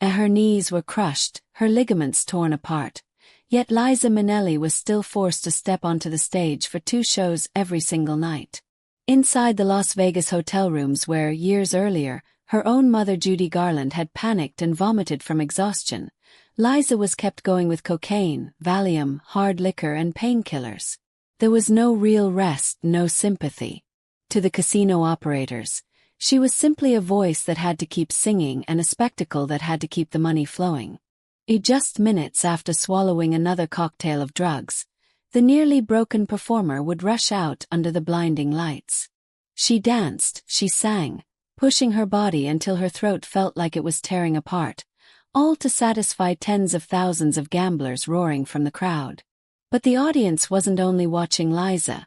and her knees were crushed, her ligaments torn apart. Yet Liza Minnelli was still forced to step onto the stage for 2 shows every single night. Inside the Las Vegas hotel rooms where, years earlier, her own mother Judy Garland had panicked and vomited from exhaustion, Liza was kept going with cocaine, Valium, hard liquor and painkillers. There was no real rest, no sympathy. To the casino operators, she was simply a voice that had to keep singing and a spectacle that had to keep the money flowing. Just minutes after swallowing another cocktail of drugs, the nearly broken performer would rush out under the blinding lights. She danced, she sang, pushing her body until her throat felt like it was tearing apart, all to satisfy tens of thousands of gamblers roaring from the crowd. But the audience wasn't only watching Liza.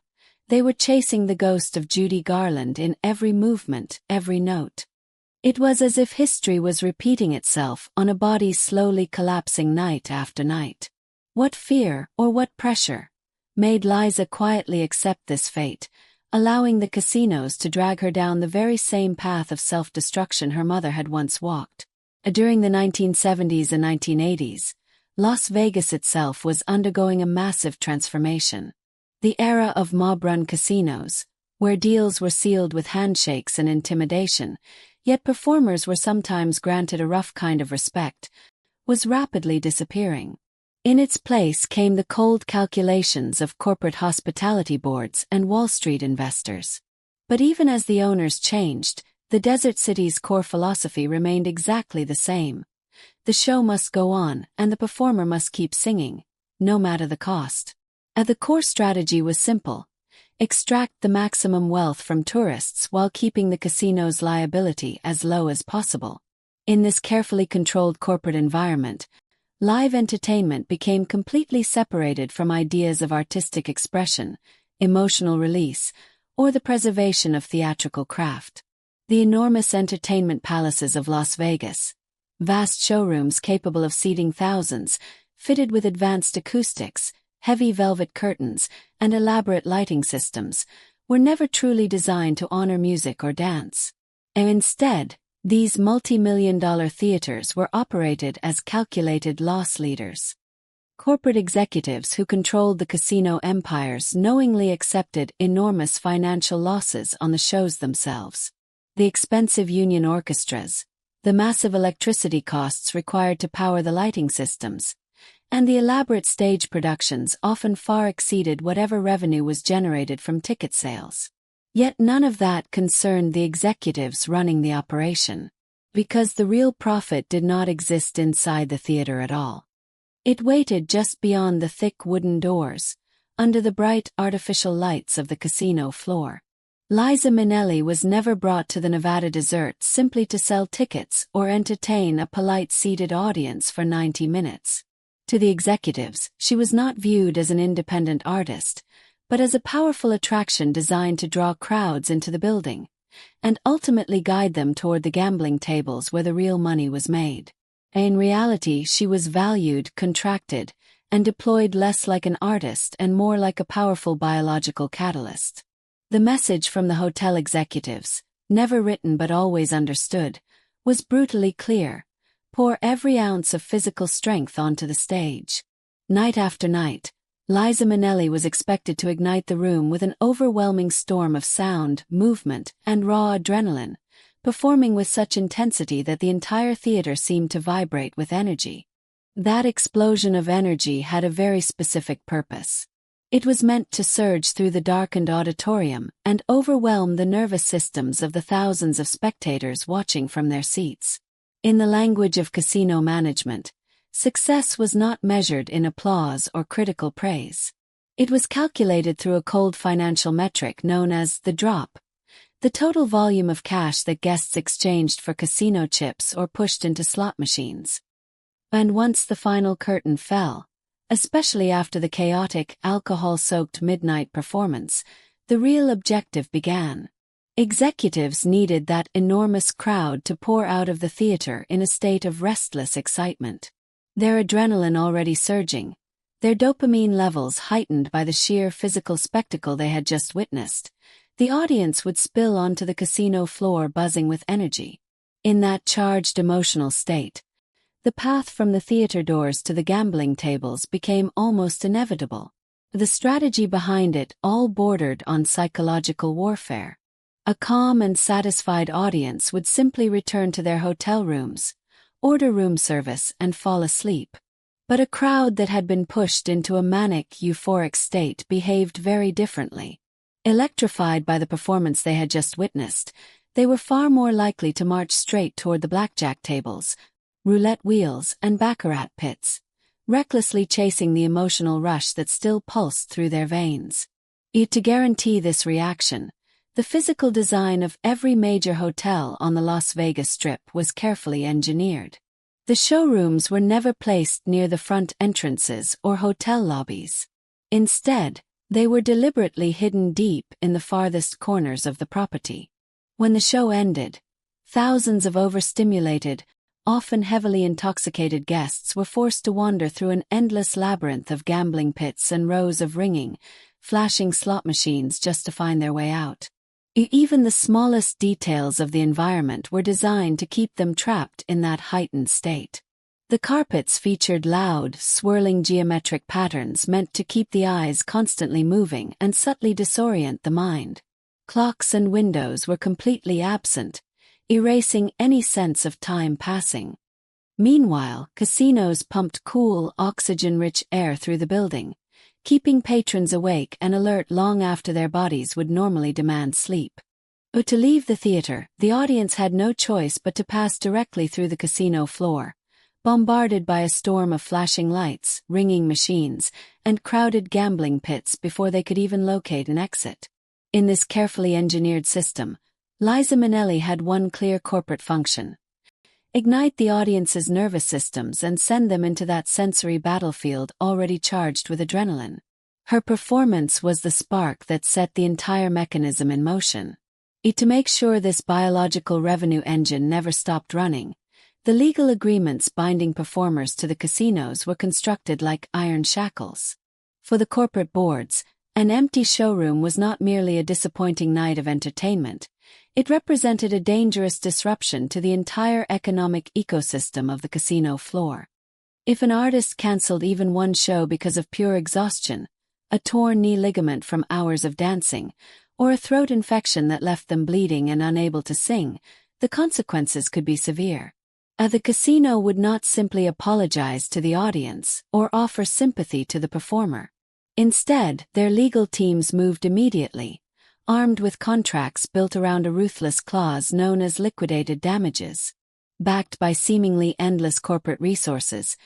They were chasing the ghost of Judy Garland in every movement, every note. It was as if history was repeating itself on a body slowly collapsing night after night. What fear, or what pressure, made Liza quietly accept this fate, allowing the casinos to drag her down the very same path of self-destruction her mother had once walked? During the 1970s and 1980s, Las Vegas itself was undergoing a massive transformation. The era of mob-run casinos, where deals were sealed with handshakes and intimidation, yet performers were sometimes granted a rough kind of respect, was rapidly disappearing. In its place came the cold calculations of corporate hospitality boards and Wall Street investors. But even as the owners changed, the desert city's core philosophy remained exactly the same. The show must go on, and the performer must keep singing, no matter the cost. The core strategy was simple: extract the maximum wealth from tourists while keeping the casino's liability as low as possible. In this carefully controlled corporate environment, live entertainment became completely separated from ideas of artistic expression, emotional release, or the preservation of theatrical craft. The enormous entertainment palaces of Las Vegas, vast showrooms capable of seating thousands, fitted with advanced acoustics, heavy velvet curtains, and elaborate lighting systems, were never truly designed to honor music or dance. And instead, these multi-million-dollar theaters were operated as calculated loss leaders. Corporate executives who controlled the casino empires knowingly accepted enormous financial losses on the shows themselves. The expensive union orchestras, the massive electricity costs required to power the lighting systems, and the elaborate stage productions often far exceeded whatever revenue was generated from ticket sales. Yet none of that concerned the executives running the operation, because the real profit did not exist inside the theater at all. It waited just beyond the thick wooden doors, under the bright artificial lights of the casino floor. Liza Minnelli was never brought to the Nevada desert simply to sell tickets or entertain a polite seated audience for 90 minutes. To the executives, she was not viewed as an independent artist, but as a powerful attraction designed to draw crowds into the building, and ultimately guide them toward the gambling tables where the real money was made. In reality, she was valued, contracted, and deployed less like an artist and more like a powerful biological catalyst. The message from the hotel executives, never written but always understood, was brutally clear: pour every ounce of physical strength onto the stage. Night after night, Liza Minnelli was expected to ignite the room with an overwhelming storm of sound, movement, and raw adrenaline, performing with such intensity that the entire theater seemed to vibrate with energy. That explosion of energy had a very specific purpose. It was meant to surge through the darkened auditorium and overwhelm the nervous systems of the thousands of spectators watching from their seats. In the language of casino management, success was not measured in applause or critical praise. It was calculated through a cold financial metric known as the drop, the total volume of cash that guests exchanged for casino chips or pushed into slot machines. And once the final curtain fell, especially after the chaotic, alcohol-soaked midnight performance, the real objective began. Executives needed that enormous crowd to pour out of the theater in a state of restless excitement. Their adrenaline already surging, their dopamine levels heightened by the sheer physical spectacle they had just witnessed, the audience would spill onto the casino floor buzzing with energy. In that charged emotional state, The path from the theater doors to the gambling tables became almost inevitable. The strategy behind it all bordered on psychological warfare. A calm and satisfied audience would simply return to their hotel rooms, order room service, and fall asleep. But a crowd that had been pushed into a manic, euphoric state behaved very differently. Electrified by the performance they had just witnessed, they were far more likely to march straight toward the blackjack tables, roulette wheels, and baccarat pits, recklessly chasing the emotional rush that still pulsed through their veins. To guarantee this reaction, the physical design of every major hotel on the Las Vegas Strip was carefully engineered. The showrooms were never placed near the front entrances or hotel lobbies. Instead, they were deliberately hidden deep in the farthest corners of the property. When the show ended, thousands of overstimulated, often heavily intoxicated guests were forced to wander through an endless labyrinth of gambling pits and rows of ringing, flashing slot machines just to find their way out. Even the smallest details of the environment were designed to keep them trapped in that heightened state. The carpets featured loud, swirling geometric patterns meant to keep the eyes constantly moving and subtly disorient the mind. Clocks and windows were completely absent, erasing any sense of time passing. Meanwhile, casinos pumped cool, oxygen-rich air through the building, keeping patrons awake and alert long after their bodies would normally demand sleep. To leave the theater, the audience had no choice but to pass directly through the casino floor, bombarded by a storm of flashing lights, ringing machines, and crowded gambling pits before they could even locate an exit. In this carefully engineered system, Liza Minnelli had one clear corporate function: ignite the audience's nervous systems and send them into that sensory battlefield already charged with adrenaline. Her performance was the spark that set the entire mechanism in motion. To make sure this biological revenue engine never stopped running, the legal agreements binding performers to the casinos were constructed like iron shackles. For the corporate boards, an empty showroom was not merely a disappointing night of entertainment, it represented a dangerous disruption to the entire economic ecosystem of the casino floor. If an artist cancelled even one show because of pure exhaustion, a torn knee ligament from hours of dancing, or a throat infection that left them bleeding and unable to sing, the consequences could be severe. The casino would not simply apologize to the audience or offer sympathy to the performer. Instead, their legal teams moved immediately, armed with contracts built around a ruthless clause known as liquidated damages. Backed by seemingly endless corporate resources,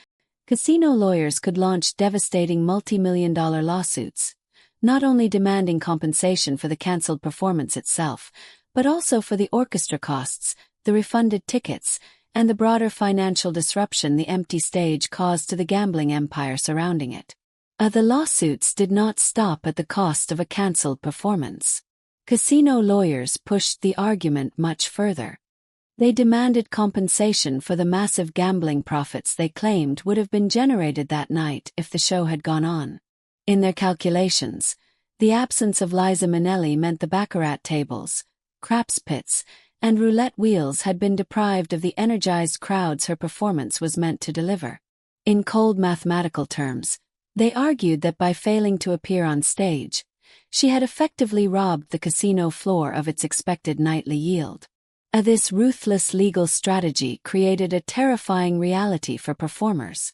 casino lawyers could launch devastating multi-million-dollar lawsuits, not only demanding compensation for the cancelled performance itself, but also for the orchestra costs, the refunded tickets, and the broader financial disruption the empty stage caused to the gambling empire surrounding it. The lawsuits did not stop at the cost of a cancelled performance. Casino lawyers pushed the argument much further. They demanded compensation for the massive gambling profits they claimed would have been generated that night if the show had gone on. In their calculations, the absence of Liza Minnelli meant the baccarat tables, craps pits, and roulette wheels had been deprived of the energized crowds her performance was meant to deliver. In cold mathematical terms, they argued that by failing to appear on stage, she had effectively robbed the casino floor of its expected nightly yield. This ruthless legal strategy created a terrifying reality for performers.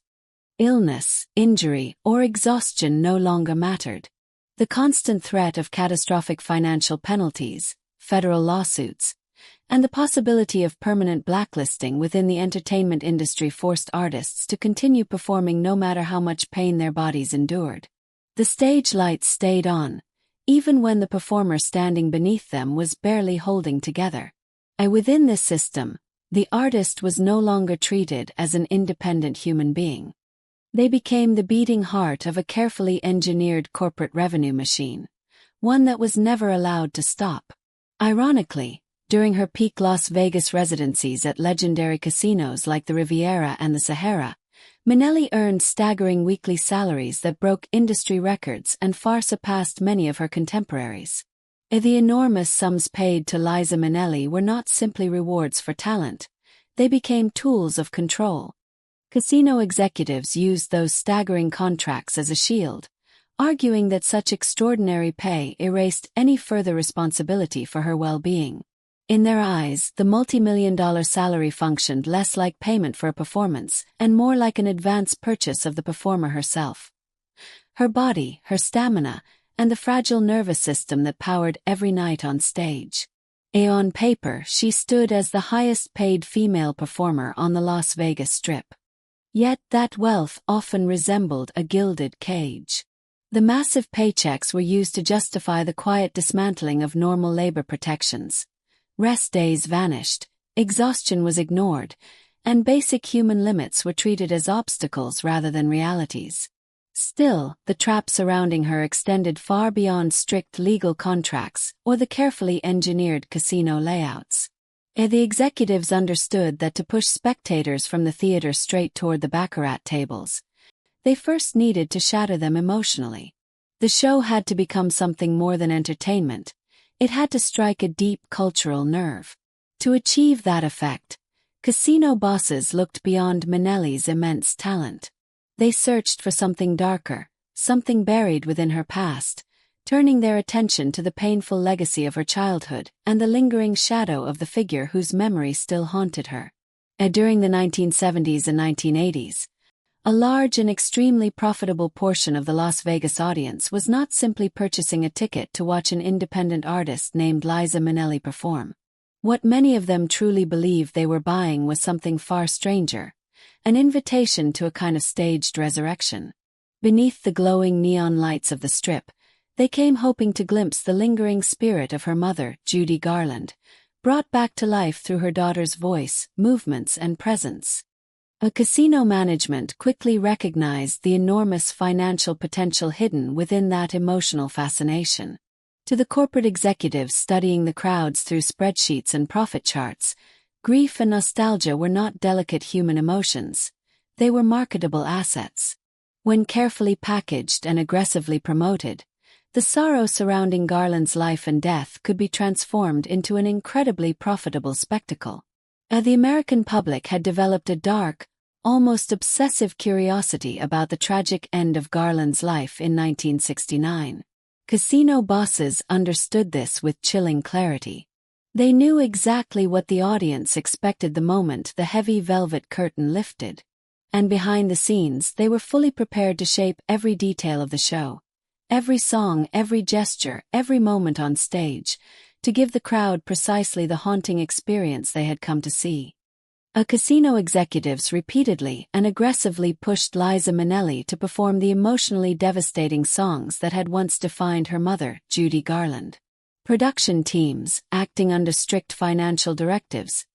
Illness, injury, or exhaustion no longer mattered. The constant threat of catastrophic financial penalties, federal lawsuits, and the possibility of permanent blacklisting within the entertainment industry forced artists to continue performing no matter how much pain their bodies endured. The stage lights stayed on, even when the performer standing beneath them was barely holding together. Within this system, the artist was no longer treated as an independent human being. They became the beating heart of a carefully engineered corporate revenue machine, one that was never allowed to stop. Ironically, during her peak Las Vegas residencies at legendary casinos like the Riviera and the Sahara, Minnelli earned staggering weekly salaries that broke industry records and far surpassed many of her contemporaries. The enormous sums paid to Liza Minnelli were not simply rewards for talent, they became tools of control. Casino executives used those staggering contracts as a shield, arguing that such extraordinary pay erased any further responsibility for her well-being. In their eyes, the multi-million-dollar salary functioned less like payment for a performance and more like an advance purchase of the performer herself. Her body, her stamina, and the fragile nervous system that powered every night on stage. On paper, she stood as the highest-paid female performer on the Las Vegas Strip. Yet that wealth often resembled a gilded cage. The massive paychecks were used to justify the quiet dismantling of normal labor protections. Rest days vanished, exhaustion was ignored, and basic human limits were treated as obstacles rather than realities. Still, the trap surrounding her extended far beyond strict legal contracts or the carefully engineered casino layouts. The executives understood that to push spectators from the theater straight toward the baccarat tables, they first needed to shatter them emotionally. The show had to become something more than entertainment. It had to strike a deep cultural nerve. To achieve that effect, casino bosses looked beyond Minnelli's immense talent. They searched for something darker, something buried within her past, turning their attention to the painful legacy of her childhood and the lingering shadow of the figure whose memory still haunted her. During the 1970s and 1980s, a large and extremely profitable portion of the Las Vegas audience was not simply purchasing a ticket to watch an independent artist named Liza Minnelli perform. What many of them truly believed they were buying was something far stranger, an invitation to a kind of staged resurrection. Beneath the glowing neon lights of the Strip, they came hoping to glimpse the lingering spirit of her mother, Judy Garland, brought back to life through her daughter's voice, movements, and presence. A casino management quickly recognized the enormous financial potential hidden within that emotional fascination. To the corporate executives studying the crowds through spreadsheets and profit charts, grief and nostalgia were not delicate human emotions. They were marketable assets. When carefully packaged and aggressively promoted, the sorrow surrounding Garland's life and death could be transformed into an incredibly profitable spectacle. The American public had developed a dark, almost obsessive curiosity about the tragic end of Garland's life in 1969. Casino bosses understood this with chilling clarity. They knew exactly what the audience expected the moment the heavy velvet curtain lifted. And behind the scenes, they were fully prepared to shape every detail of the show. Every song, every gesture, every moment on stage, to give the crowd precisely the haunting experience they had come to see. Casino executives repeatedly and aggressively pushed Liza Minnelli to perform the emotionally devastating songs that had once defined her mother, Judy Garland. Production teams, acting under strict financial directives,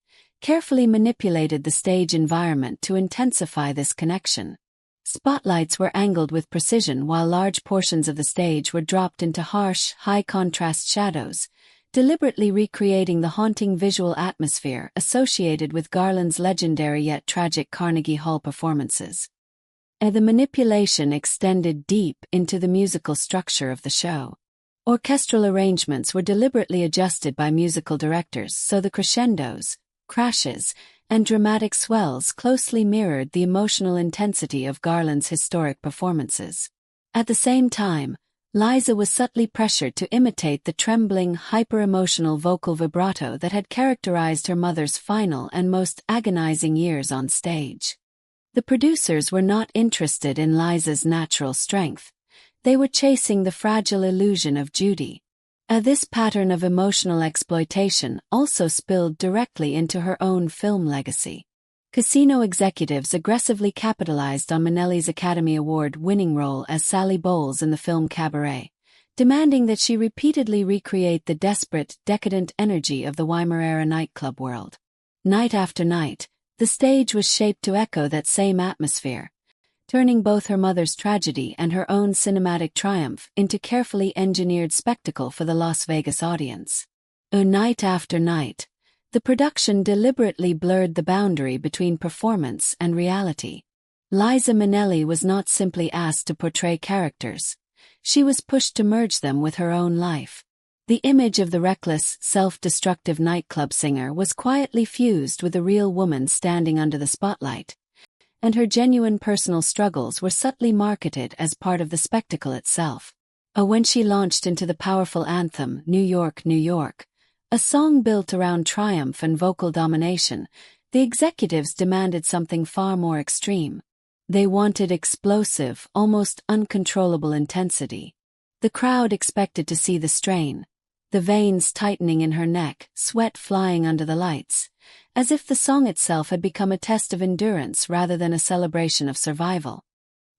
carefully manipulated the stage environment to intensify this connection. Spotlights were angled with precision while large portions of the stage were dropped into harsh, high-contrast shadows, deliberately recreating the haunting visual atmosphere associated with Garland's legendary yet tragic Carnegie Hall performances. The manipulation extended deep into the musical structure of the show. Orchestral arrangements were deliberately adjusted by musical directors so the crescendos, crashes, and dramatic swells closely mirrored the emotional intensity of Garland's historic performances. At the same time, Liza was subtly pressured to imitate the trembling, hyper-emotional vocal vibrato that had characterized her mother's final and most agonizing years on stage. The producers were not interested in Liza's natural strength. They were chasing the fragile illusion of Judy. This pattern of emotional exploitation also spilled directly into her own film legacy. Casino executives aggressively capitalized on Minnelli's Academy Award-winning role as Sally Bowles in the film Cabaret, demanding that she repeatedly recreate the desperate, decadent energy of the Weimar-era nightclub world. Night after night, the stage was shaped to echo that same atmosphere, turning both her mother's tragedy and her own cinematic triumph into carefully engineered spectacle for the Las Vegas audience. Night after night, the production deliberately blurred the boundary between performance and reality. Liza Minnelli was not simply asked to portray characters. She was pushed to merge them with her own life. The image of the reckless, self-destructive nightclub singer was quietly fused with a real woman standing under the spotlight, and her genuine personal struggles were subtly marketed as part of the spectacle itself. When she launched into the powerful anthem, New York, New York, a song built around triumph and vocal domination, the executives demanded something far more extreme. They wanted explosive, almost uncontrollable intensity. The crowd expected to see the strain, the veins tightening in her neck, sweat flying under the lights, as if the song itself had become a test of endurance rather than a celebration of survival.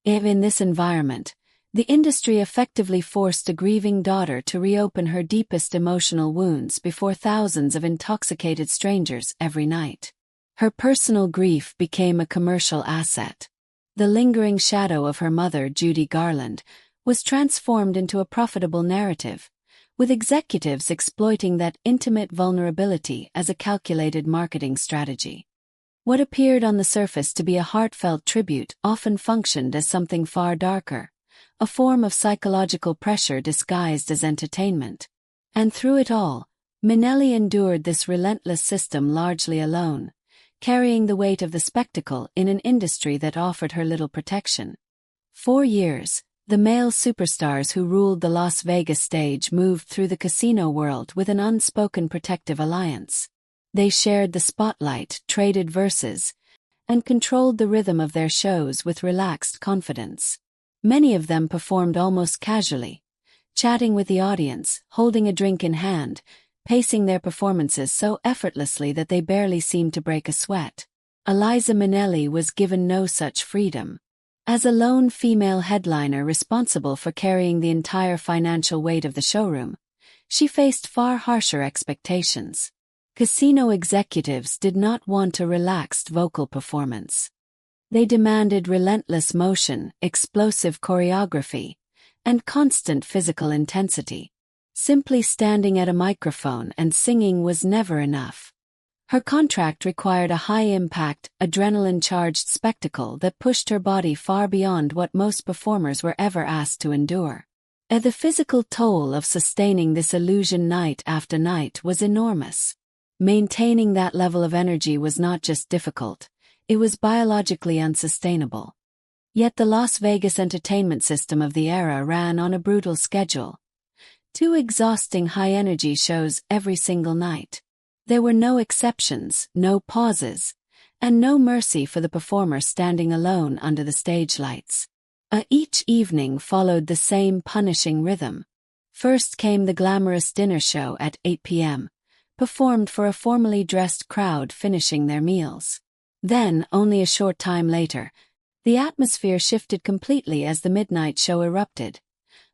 In this environment, the industry effectively forced a grieving daughter to reopen her deepest emotional wounds before thousands of intoxicated strangers every night. Her personal grief became a commercial asset. The lingering shadow of her mother, Judy Garland, was transformed into a profitable narrative, with executives exploiting that intimate vulnerability as a calculated marketing strategy. What appeared on the surface to be a heartfelt tribute often functioned as something far darker, a form of psychological pressure disguised as entertainment. And through it all, Minnelli endured this relentless system largely alone, carrying the weight of the spectacle in an industry that offered her little protection. For years, the male superstars who ruled the Las Vegas stage moved through the casino world with an unspoken protective alliance. They shared the spotlight, traded verses, and controlled the rhythm of their shows with relaxed confidence. Many of them performed almost casually, chatting with the audience, holding a drink in hand, pacing their performances so effortlessly that they barely seemed to break a sweat. Liza Minnelli was given no such freedom. As a lone female headliner responsible for carrying the entire financial weight of the showroom, she faced far harsher expectations. Casino executives did not want a relaxed vocal performance. They demanded relentless motion, explosive choreography, and constant physical intensity. Simply standing at a microphone and singing was never enough. Her contract required a high-impact, adrenaline-charged spectacle that pushed her body far beyond what most performers were ever asked to endure. The physical toll of sustaining this illusion night after night was enormous. Maintaining that level of energy was not just difficult, it was biologically unsustainable. Yet the Las Vegas entertainment system of the era ran on a brutal schedule. 2 exhausting high-energy shows every single night. There were no exceptions, no pauses, and no mercy for the performer standing alone under the stage lights. Each evening followed the same punishing rhythm. First came the glamorous dinner show at 8 p.m., performed for a formally dressed crowd finishing their meals. Then, only a short time later, the atmosphere shifted completely as the midnight show erupted.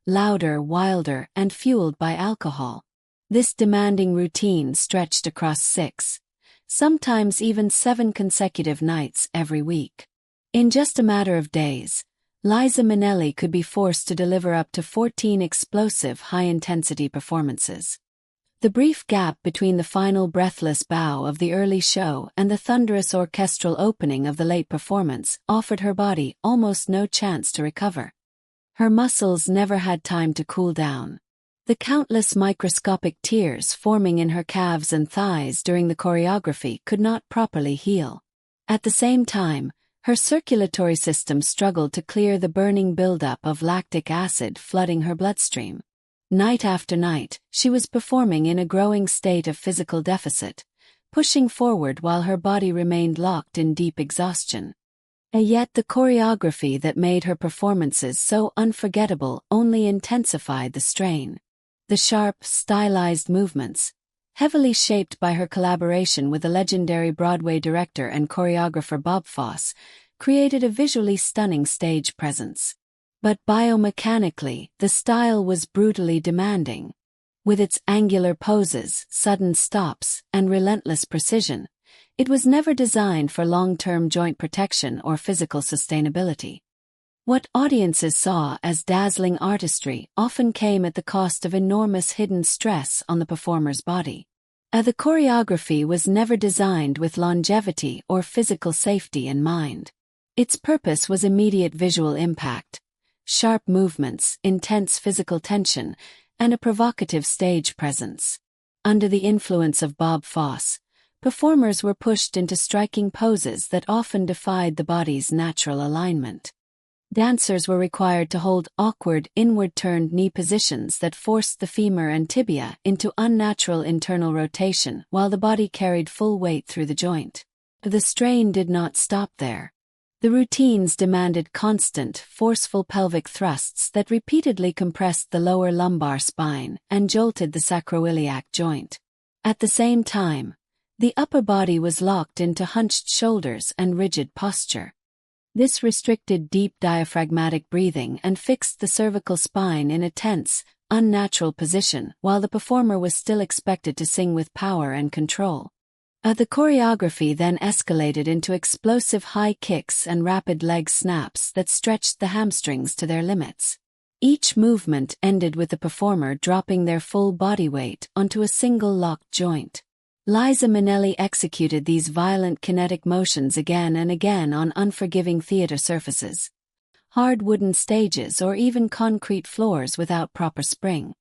Louder, wilder, and fueled by alcohol. This demanding routine stretched across 6, sometimes even 7 consecutive nights every week. In just a matter of days, Liza Minnelli could be forced to deliver up to 14 explosive high-intensity performances. The brief gap between the final breathless bow of the early show and the thunderous orchestral opening of the late performance offered her body almost no chance to recover. Her muscles never had time to cool down. The countless microscopic tears forming in her calves and thighs during the choreography could not properly heal. At the same time, her circulatory system struggled to clear the burning buildup of lactic acid flooding her bloodstream. Night after night, she was performing in a growing state of physical deficit, pushing forward while her body remained locked in deep exhaustion. And yet the choreography that made her performances so unforgettable only intensified the strain. The sharp, stylized movements, heavily shaped by her collaboration with the legendary Broadway director and choreographer Bob Fosse, created a visually stunning stage presence. But biomechanically, the style was brutally demanding. With its angular poses, sudden stops, and relentless precision, it was never designed for long-term joint protection or physical sustainability. What audiences saw as dazzling artistry often came at the cost of enormous hidden stress on the performer's body. The choreography was never designed with longevity or physical safety in mind. Its purpose was immediate visual impact, sharp movements, intense physical tension, and a provocative stage presence. Under the influence of Bob Fosse, performers were pushed into striking poses that often defied the body's natural alignment. Dancers were required to hold awkward, inward-turned knee positions that forced the femur and tibia into unnatural internal rotation while the body carried full weight through the joint. The strain did not stop there. The routines demanded constant, forceful pelvic thrusts that repeatedly compressed the lower lumbar spine and jolted the sacroiliac joint. At the same time, the upper body was locked into hunched shoulders and rigid posture. This restricted deep diaphragmatic breathing and fixed the cervical spine in a tense, unnatural position while the performer was still expected to sing with power and control. The choreography then escalated into explosive high kicks and rapid leg snaps that stretched the hamstrings to their limits. Each movement ended with the performer dropping their full body weight onto a single locked joint. Liza Minnelli executed these violent kinetic motions again and again on unforgiving theater surfaces, hard wooden stages or even concrete floors without proper spring.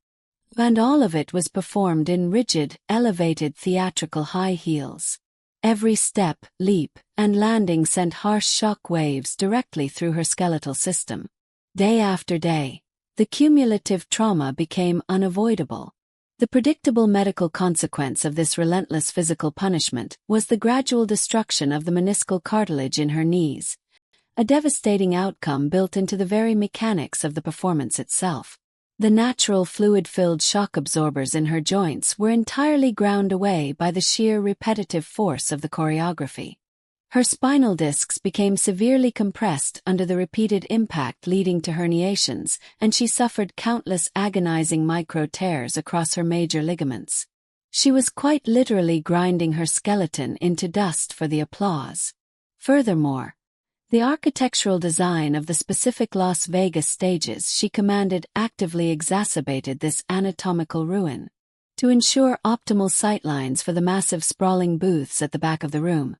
And all of it was performed in rigid, elevated theatrical high heels. Every step, leap, and landing sent harsh shock waves directly through her skeletal system. Day after day, the cumulative trauma became unavoidable. The predictable medical consequence of this relentless physical punishment was the gradual destruction of the meniscal cartilage in her knees, a devastating outcome built into the very mechanics of the performance itself. The natural fluid-filled shock absorbers in her joints were entirely ground away by the sheer repetitive force of the choreography. Her spinal discs became severely compressed under the repeated impact, leading to herniations, and she suffered countless agonizing micro-tears across her major ligaments. She was quite literally grinding her skeleton into dust for the applause. Furthermore, the architectural design of the specific Las Vegas stages she commanded actively exacerbated this anatomical ruin. To ensure optimal sightlines for the massive sprawling booths at the back of the room,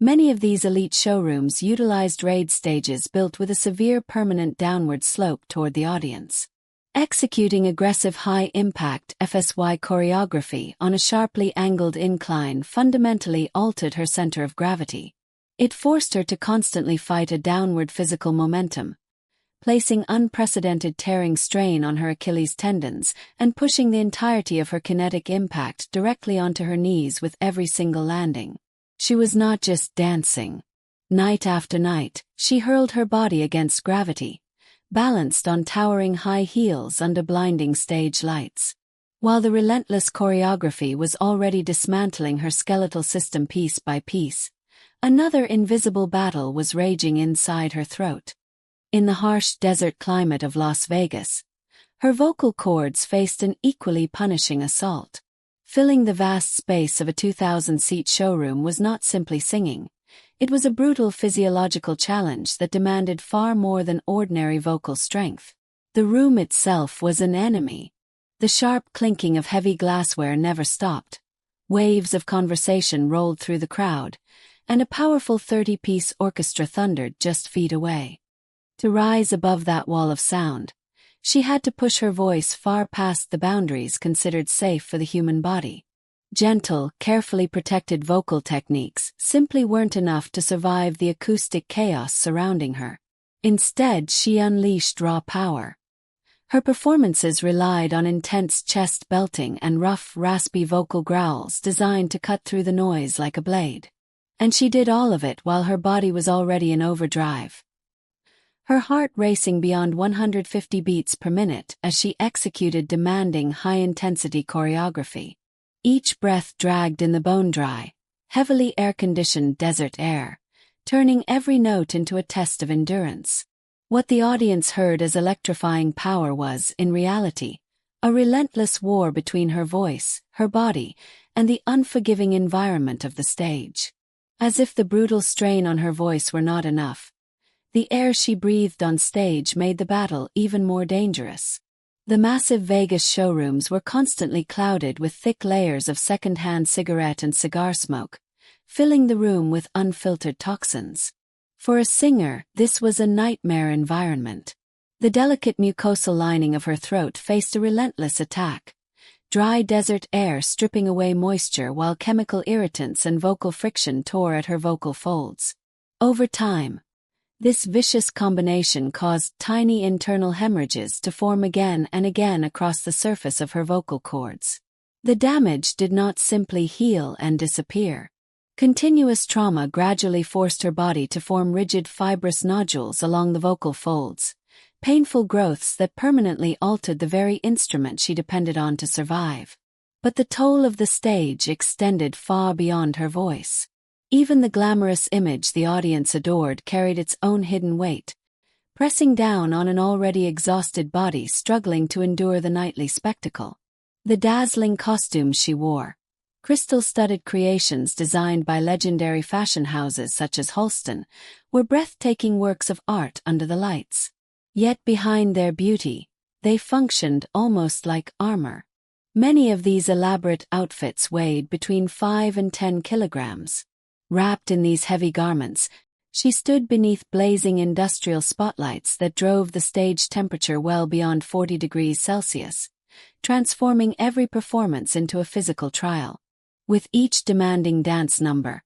many of these elite showrooms utilized raid stages built with a severe permanent downward slope toward the audience. Executing aggressive high-impact FSY choreography on a sharply angled incline fundamentally altered her center of gravity. It forced her to constantly fight a downward physical momentum, placing unprecedented tearing strain on her Achilles tendons and pushing the entirety of her kinetic impact directly onto her knees with every single landing. She was not just dancing. Night after night, she hurled her body against gravity, balanced on towering high heels under blinding stage lights. While the relentless choreography was already dismantling her skeletal system piece by piece, another invisible battle was raging inside her throat. In the harsh desert climate of Las Vegas, her vocal cords faced an equally punishing assault. Filling the vast space of a 2,000-seat showroom was not simply singing. It was a brutal physiological challenge that demanded far more than ordinary vocal strength. The room itself was an enemy. The sharp clinking of heavy glassware never stopped. Waves of conversation rolled through the crowd, and a powerful 30-piece orchestra thundered just feet away. To rise above that wall of sound, she had to push her voice far past the boundaries considered safe for the human body. Gentle, carefully protected vocal techniques simply weren't enough to survive the acoustic chaos surrounding her. Instead, she unleashed raw power. Her performances relied on intense chest belting and rough, raspy vocal growls designed to cut through the noise like a blade. And she did all of it while her body was already in overdrive. Her heart racing beyond 150 beats per minute as she executed demanding high-intensity choreography. Each breath dragged in the bone-dry, heavily air-conditioned desert air, turning every note into a test of endurance. What the audience heard as electrifying power was, in reality, a relentless war between her voice, her body, and the unforgiving environment of the stage. As if the brutal strain on her voice were not enough, the air she breathed on stage made the battle even more dangerous. The massive Vegas showrooms were constantly clouded with thick layers of second-hand cigarette and cigar smoke, filling the room with unfiltered toxins. For a singer, this was a nightmare environment. The delicate mucosal lining of her throat faced a relentless attack, dry desert air stripping away moisture while chemical irritants and vocal friction tore at her vocal folds. Over time, this vicious combination caused tiny internal hemorrhages to form again and again across the surface of her vocal cords. The damage did not simply heal and disappear. Continuous trauma gradually forced her body to form rigid fibrous nodules along the vocal folds, painful growths that permanently altered the very instrument she depended on to survive. But the toll of the stage extended far beyond her voice. Even the glamorous image the audience adored carried its own hidden weight, pressing down on an already exhausted body struggling to endure the nightly spectacle. The dazzling costumes she wore, crystal-studded creations designed by legendary fashion houses such as Halston, were breathtaking works of art under the lights. Yet behind their beauty, they functioned almost like armor. Many of these elaborate outfits weighed between 5 and 10 kilograms. Wrapped in these heavy garments, she stood beneath blazing industrial spotlights that drove the stage temperature well beyond 40 degrees Celsius, transforming every performance into a physical trial. With each demanding dance number,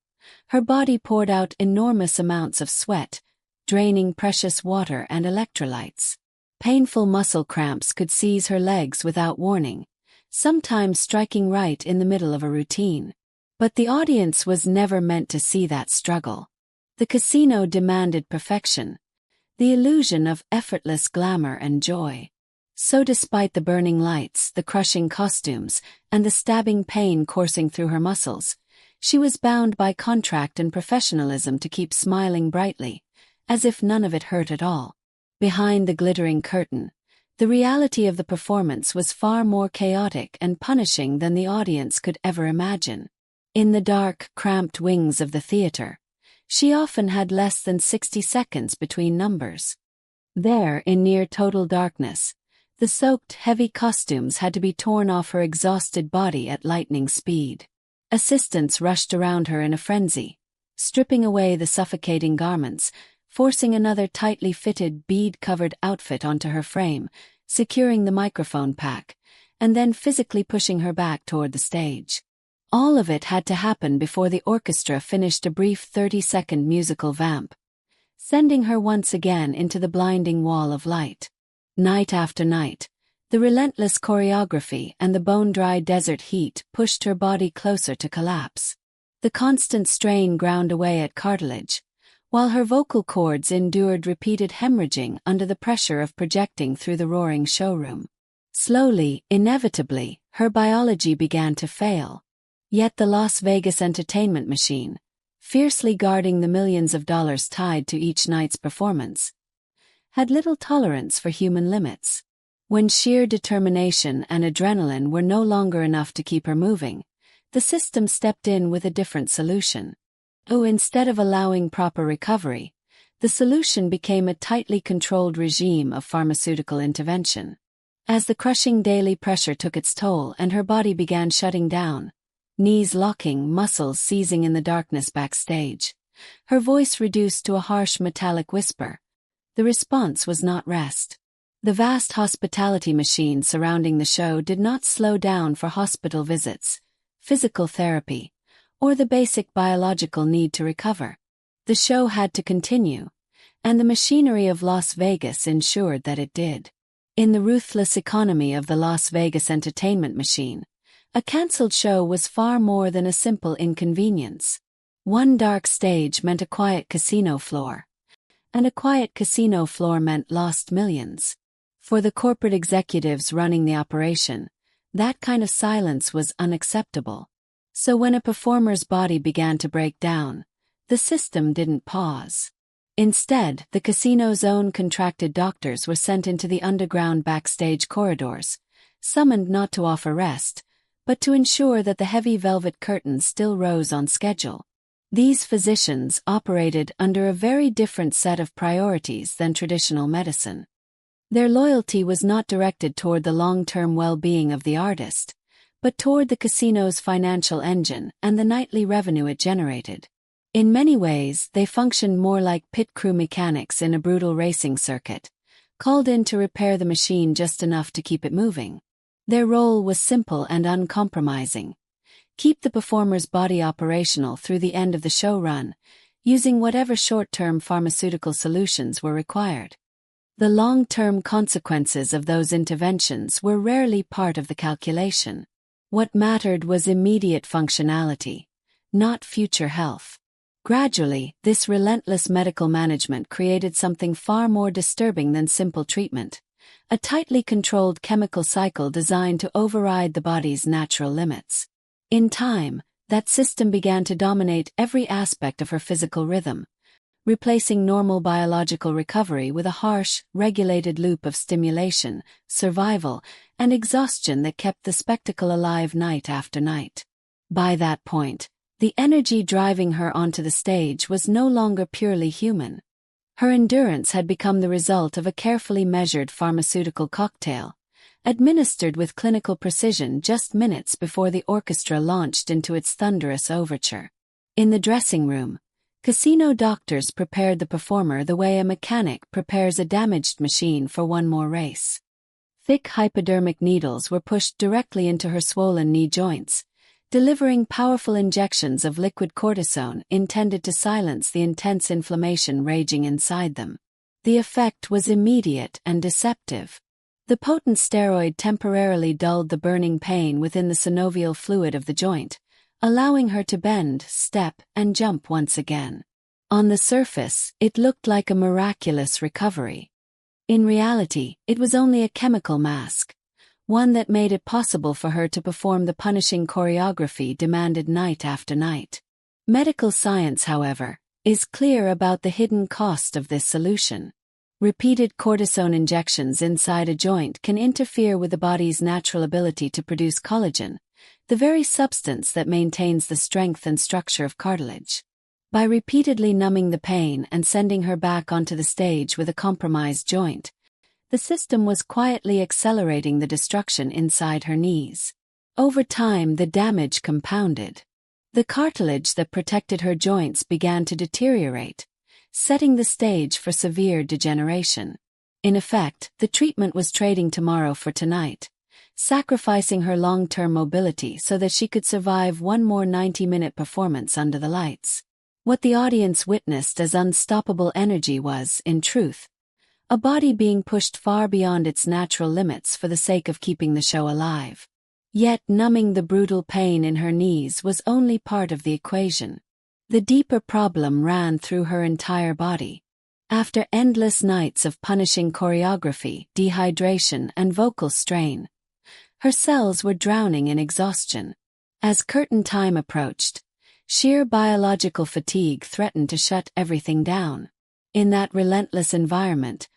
her body poured out enormous amounts of sweat, draining precious water and electrolytes. Painful muscle cramps could seize her legs without warning, sometimes striking right in the middle of a routine. But the audience was never meant to see that struggle. The casino demanded perfection, the illusion of effortless glamour and joy. So despite the burning lights, the crushing costumes, and the stabbing pain coursing through her muscles, she was bound by contract and professionalism to keep smiling brightly, as if none of it hurt at all. Behind the glittering curtain, the reality of the performance was far more chaotic and punishing than the audience could ever imagine. In the dark, cramped wings of the theater, she often had less than 60 seconds between numbers. There, in near total darkness, the soaked, heavy costumes had to be torn off her exhausted body at lightning speed. Assistants rushed around her in a frenzy, stripping away the suffocating garments, forcing another tightly fitted, bead-covered outfit onto her frame, securing the microphone pack, and then physically pushing her back toward the stage. All of it had to happen before the orchestra finished a brief 30-second musical vamp, sending her once again into the blinding wall of light. Night after night, the relentless choreography and the bone-dry desert heat pushed her body closer to collapse. The constant strain ground away at cartilage, while her vocal cords endured repeated hemorrhaging under the pressure of projecting through the roaring showroom. Slowly, inevitably, her biology began to fail. Yet the Las Vegas entertainment machine, fiercely guarding the millions of dollars tied to each night's performance, had little tolerance for human limits. When sheer determination and adrenaline were no longer enough to keep her moving, the system stepped in with a different solution. Instead of allowing proper recovery, the solution became a tightly controlled regime of pharmaceutical intervention. As the crushing daily pressure took its toll and her body began shutting down, knees locking, muscles seizing in the darkness backstage, her voice reduced to a harsh metallic whisper, the response was not rest. The vast hospitality machine surrounding the show did not slow down for hospital visits, physical therapy, or the basic biological need to recover. The show had to continue, and the machinery of Las Vegas ensured that it did. In the ruthless economy of the Las Vegas entertainment machine, a cancelled show was far more than a simple inconvenience. One dark stage meant a quiet casino floor, and a quiet casino floor meant lost millions. For the corporate executives running the operation, that kind of silence was unacceptable. So when a performer's body began to break down, the system didn't pause. Instead, the casino's own contracted doctors were sent into the underground backstage corridors, summoned not to offer rest, but to ensure that the heavy velvet curtains still rose on schedule. These physicians operated under a very different set of priorities than traditional medicine. Their loyalty was not directed toward the long-term well-being of the artist, but toward the casino's financial engine and the nightly revenue it generated. In many ways, they functioned more like pit crew mechanics in a brutal racing circuit, called in to repair the machine just enough to keep it moving. Their role was simple and uncompromising. Keep the performer's body operational through the end of the show run, using whatever short-term pharmaceutical solutions were required. The long-term consequences of those interventions were rarely part of the calculation. What mattered was immediate functionality, not future health. Gradually, this relentless medical management created something far more disturbing than simple treatment. A tightly controlled chemical cycle designed to override the body's natural limits. In time, that system began to dominate every aspect of her physical rhythm, replacing normal biological recovery with a harsh, regulated loop of stimulation, survival, and exhaustion that kept the spectacle alive night after night. By that point, the energy driving her onto the stage was no longer purely human. Her endurance had become the result of a carefully measured pharmaceutical cocktail, administered with clinical precision just minutes before the orchestra launched into its thunderous overture. In the dressing room, casino doctors prepared the performer the way a mechanic prepares a damaged machine for one more race. Thick hypodermic needles were pushed directly into her swollen knee joints, delivering powerful injections of liquid cortisone intended to silence the intense inflammation raging inside them. The effect was immediate and deceptive. The potent steroid temporarily dulled the burning pain within the synovial fluid of the joint, allowing her to bend, step, and jump once again. On the surface, it looked like a miraculous recovery. In reality, it was only a chemical mask, one that made it possible for her to perform the punishing choreography demanded night after night. Medical science, however, is clear about the hidden cost of this solution. Repeated cortisone injections inside a joint can interfere with the body's natural ability to produce collagen, the very substance that maintains the strength and structure of cartilage. By repeatedly numbing the pain and sending her back onto the stage with a compromised joint, the system was quietly accelerating the destruction inside her knees. Over time, the damage compounded. The cartilage that protected her joints began to deteriorate, setting the stage for severe degeneration. In effect, the treatment was trading tomorrow for tonight, sacrificing her long-term mobility so that she could survive one more 90-minute performance under the lights. What the audience witnessed as unstoppable energy was, in truth, a body being pushed far beyond its natural limits for the sake of keeping the show alive. Yet numbing the brutal pain in her knees was only part of the equation. The deeper problem ran through her entire body. After endless nights of punishing choreography, dehydration, and vocal strain, her cells were drowning in exhaustion. As curtain time approached, sheer biological fatigue threatened to shut everything down. In that relentless environment,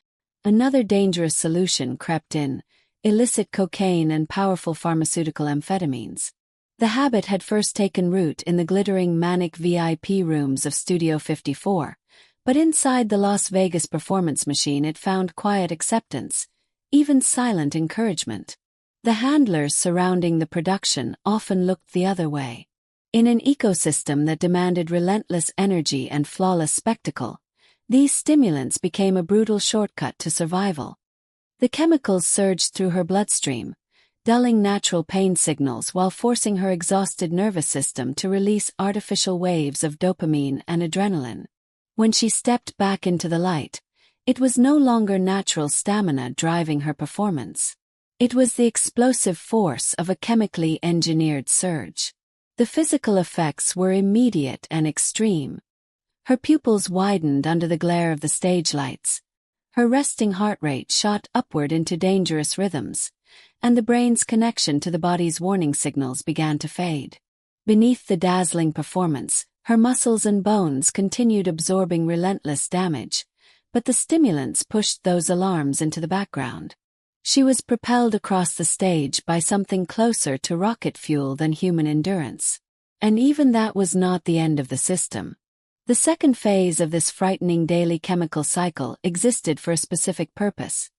another dangerous solution crept in: illicit cocaine and powerful pharmaceutical amphetamines. The habit had first taken root in the glittering manic VIP rooms of Studio 54, but inside the Las Vegas performance machine it found quiet acceptance, even silent encouragement. The handlers surrounding the production often looked the other way. In an ecosystem that demanded relentless energy and flawless spectacle, these stimulants became a brutal shortcut to survival. The chemicals surged through her bloodstream, dulling natural pain signals while forcing her exhausted nervous system to release artificial waves of dopamine and adrenaline. When she stepped back into the light, it was no longer natural stamina driving her performance. It was the explosive force of a chemically engineered surge. The physical effects were immediate and extreme. Her pupils widened under the glare of the stage lights. Her resting heart rate shot upward into dangerous rhythms, and the brain's connection to the body's warning signals began to fade. Beneath the dazzling performance, her muscles and bones continued absorbing relentless damage, but the stimulants pushed those alarms into the background. She was propelled across the stage by something closer to rocket fuel than human endurance. And even that was not the end of the system. The second phase of this frightening daily chemical cycle existed for a specific purpose: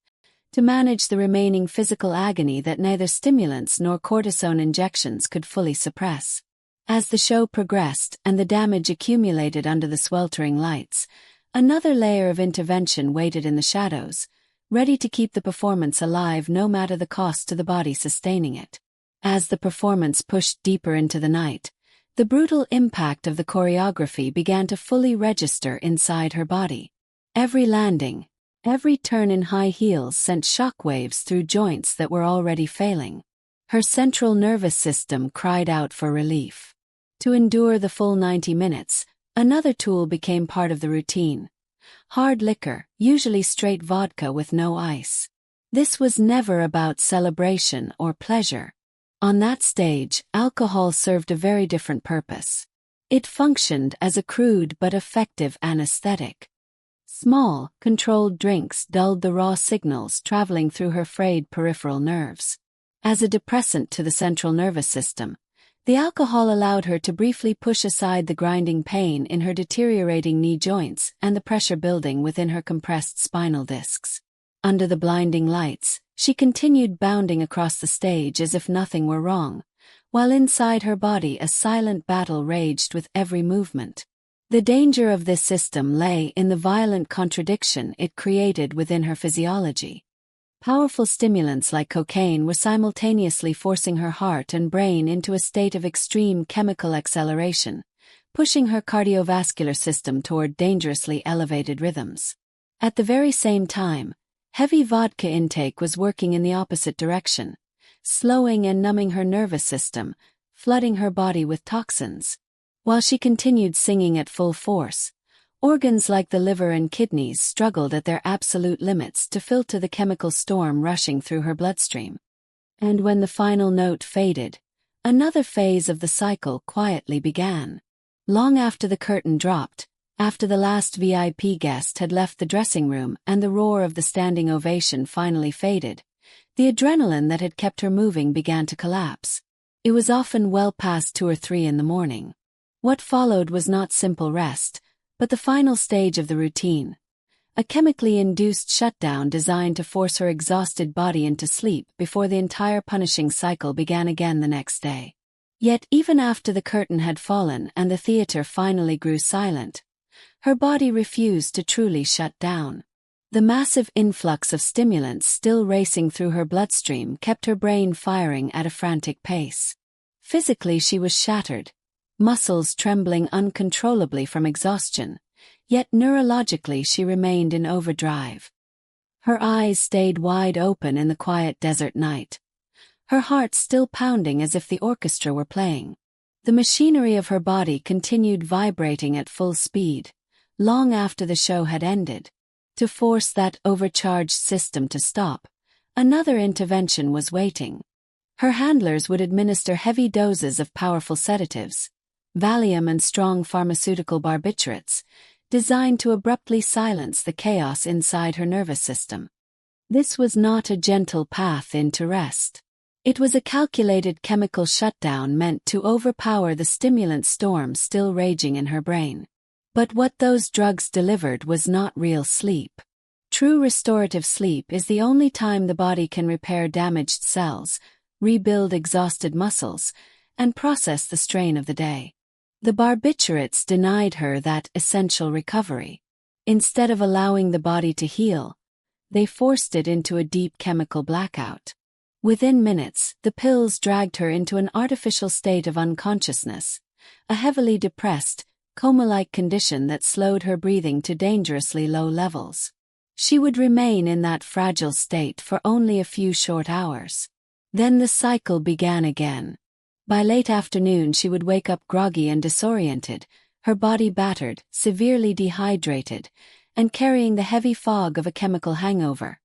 to manage the remaining physical agony that neither stimulants nor cortisone injections could fully suppress. As the show progressed and the damage accumulated under the sweltering lights, another layer of intervention waited in the shadows: ready to keep the performance alive no matter the cost to the body sustaining it. As the performance pushed deeper into the night, the brutal impact of the choreography began to fully register inside her body. Every landing, every turn in high heels sent shockwaves through joints that were already failing. Her central nervous system cried out for relief. To endure the full 90 minutes, another tool became part of the routine. Hard liquor, usually straight vodka with no ice. This was never about celebration or pleasure. On that stage, alcohol served a very different purpose. It functioned as a crude but effective anesthetic. Small, controlled drinks dulled the raw signals traveling through her frayed peripheral nerves. As a depressant to the central nervous system, the alcohol allowed her to briefly push aside the grinding pain in her deteriorating knee joints and the pressure building within her compressed spinal discs. Under the blinding lights, she continued bounding across the stage as if nothing were wrong, while inside her body a silent battle raged with every movement. The danger of this system lay in the violent contradiction it created within her physiology. Powerful stimulants like cocaine were simultaneously forcing her heart and brain into a state of extreme chemical acceleration, pushing her cardiovascular system toward dangerously elevated rhythms. At the very same time, heavy vodka intake was working in the opposite direction, slowing and numbing her nervous system, flooding her body with toxins. While she continued singing at full force, organs like the liver and kidneys struggled at their absolute limits to filter the chemical storm rushing through her bloodstream. And when the final note faded, another phase of the cycle quietly began. Long after the curtain dropped, after the last VIP guest had left the dressing room and the roar of the standing ovation finally faded, the adrenaline that had kept her moving began to collapse. It was often well past 2 or 3 in the morning. What followed was not simple rest, but the final stage of the routine. A chemically induced shutdown designed to force her exhausted body into sleep before the entire punishing cycle began again the next day. Yet even after the curtain had fallen and the theater finally grew silent, her body refused to truly shut down. The massive influx of stimulants still racing through her bloodstream kept her brain firing at a frantic pace. Physically she was shattered, muscles trembling uncontrollably from exhaustion, yet neurologically she remained in overdrive. Her eyes stayed wide open in the quiet desert night, her heart still pounding as if the orchestra were playing. The machinery of her body continued vibrating at full speed, long after the show had ended. To force that overcharged system to stop, another intervention was waiting. Her handlers would administer heavy doses of powerful sedatives, Valium and strong pharmaceutical barbiturates, designed to abruptly silence the chaos inside her nervous system. This was not a gentle path into rest. It was a calculated chemical shutdown meant to overpower the stimulant storm still raging in her brain. But what those drugs delivered was not real sleep. True restorative sleep is the only time the body can repair damaged cells, rebuild exhausted muscles, and process the strain of the day. The barbiturates denied her that essential recovery. Instead of allowing the body to heal, they forced it into a deep chemical blackout. Within minutes, the pills dragged her into an artificial state of unconsciousness, a heavily depressed, coma-like condition that slowed her breathing to dangerously low levels. She would remain in that fragile state for only a few short hours. Then the cycle began again. By late afternoon she would wake up groggy and disoriented, her body battered, severely dehydrated, and carrying the heavy fog of a chemical hangover,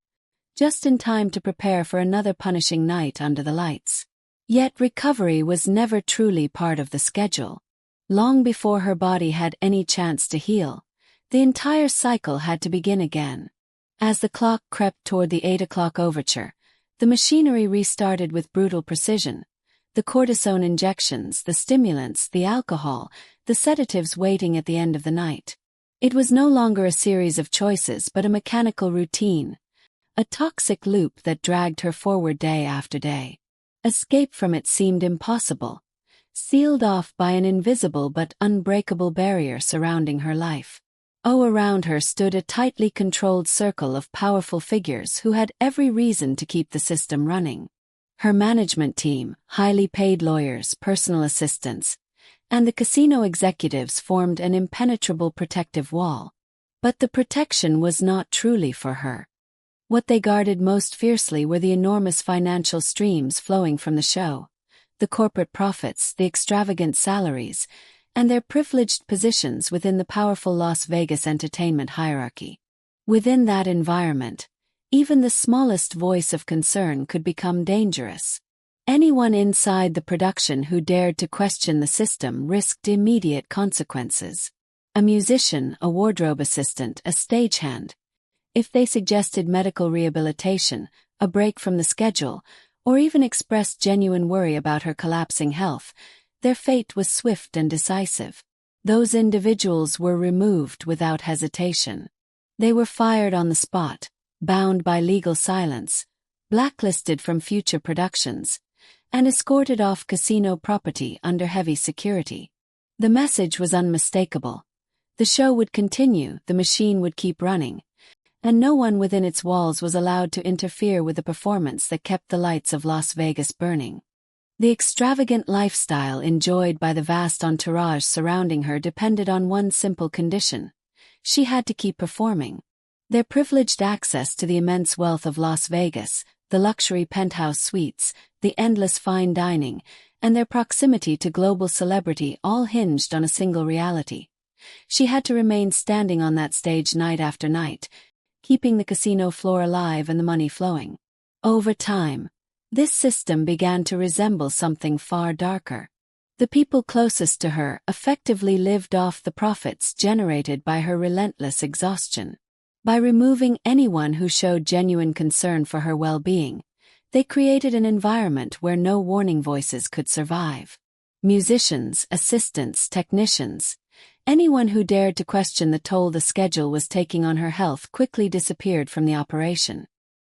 just in time to prepare for another punishing night under the lights. Yet recovery was never truly part of the schedule. Long before her body had any chance to heal, the entire cycle had to begin again. As the clock crept toward the 8 o'clock overture, the machinery restarted with brutal precision. The cortisone injections, the stimulants, the alcohol, the sedatives waiting at the end of the night. It was no longer a series of choices but a mechanical routine, a toxic loop that dragged her forward day after day. Escape from it seemed impossible, sealed off by an invisible but unbreakable barrier surrounding her life. Around her stood a tightly controlled circle of powerful figures who had every reason to keep the system running. Her management team, highly paid lawyers, personal assistants, and the casino executives formed an impenetrable protective wall. But the protection was not truly for her. What they guarded most fiercely were the enormous financial streams flowing from the show, the corporate profits, the extravagant salaries, and their privileged positions within the powerful Las Vegas entertainment hierarchy. Within that environment, even the smallest voice of concern could become dangerous. Anyone inside the production who dared to question the system risked immediate consequences. A musician, a wardrobe assistant, a stagehand. If they suggested medical rehabilitation, a break from the schedule, or even expressed genuine worry about her collapsing health, their fate was swift and decisive. Those individuals were removed without hesitation. They were fired on the spot, bound by legal silence, blacklisted from future productions, and escorted off casino property under heavy security. The message was unmistakable. The show would continue, the machine would keep running, and no one within its walls was allowed to interfere with the performance that kept the lights of Las Vegas burning. The extravagant lifestyle enjoyed by the vast entourage surrounding her depended on one simple condition: she had to keep performing. Their privileged access to the immense wealth of Las Vegas, the luxury penthouse suites, the endless fine dining, and their proximity to global celebrity all hinged on a single reality. She had to remain standing on that stage night after night, keeping the casino floor alive and the money flowing. Over time, this system began to resemble something far darker. The people closest to her effectively lived off the profits generated by her relentless exhaustion. By removing anyone who showed genuine concern for her well-being, they created an environment where no warning voices could survive. Musicians, assistants, technicians, anyone who dared to question the toll the schedule was taking on her health quickly disappeared from the operation.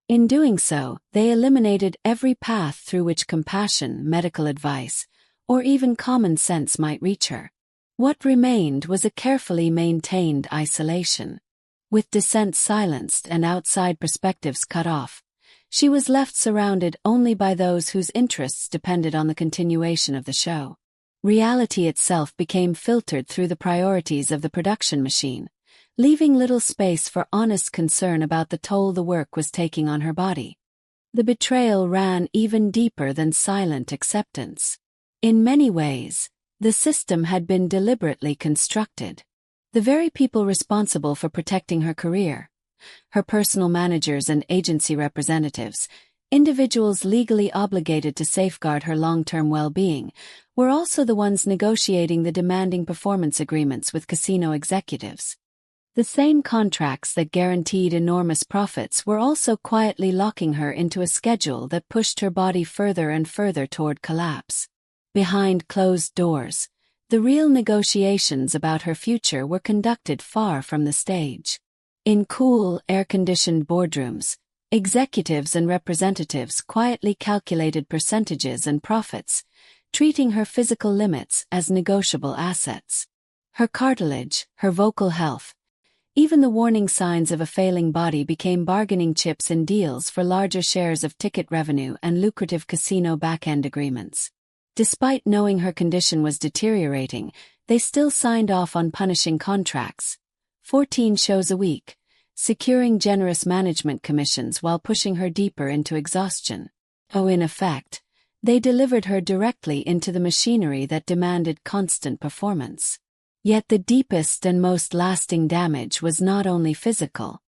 In doing so, they eliminated every path through which compassion, medical advice, or even common sense might reach her. What remained was a carefully maintained isolation. With dissent silenced and outside perspectives cut off, she was left surrounded only by those whose interests depended on the continuation of the show. Reality itself became filtered through the priorities of the production machine, leaving little space for honest concern about the toll the work was taking on her body. The betrayal ran even deeper than silent acceptance. In many ways, the system had been deliberately constructed. The very people responsible for protecting her career, her personal managers and agency representatives, individuals legally obligated to safeguard her long-term well-being, were also the ones negotiating the demanding performance agreements with casino executives. The same contracts that guaranteed enormous profits were also quietly locking her into a schedule that pushed her body further and further toward collapse. Behind closed doors, the real negotiations about her future were conducted far from the stage. In cool, air-conditioned boardrooms, executives and representatives quietly calculated percentages and profits, treating her physical limits as negotiable assets. Her cartilage, her vocal health, even the warning signs of a failing body became bargaining chips in deals for larger shares of ticket revenue and lucrative casino back-end agreements. Despite knowing her condition was deteriorating, they still signed off on punishing contracts. 14 shows a week, securing generous management commissions while pushing her deeper into exhaustion. In effect, they delivered her directly into the machinery that demanded constant performance. Yet the deepest and most lasting damage was not only physical.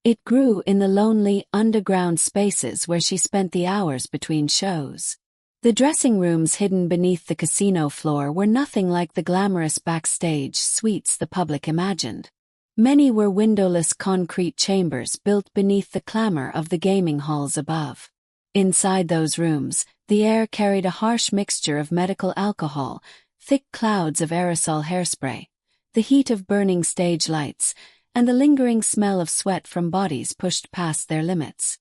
It grew in the lonely, underground spaces where she spent the hours between shows. The dressing rooms hidden beneath the casino floor were nothing like the glamorous backstage suites the public imagined. Many were windowless concrete chambers built beneath the clamor of the gaming halls above. Inside those rooms, the air carried a harsh mixture of medical alcohol, thick clouds of aerosol hairspray, the heat of burning stage lights, and the lingering smell of sweat from bodies pushed past their limits.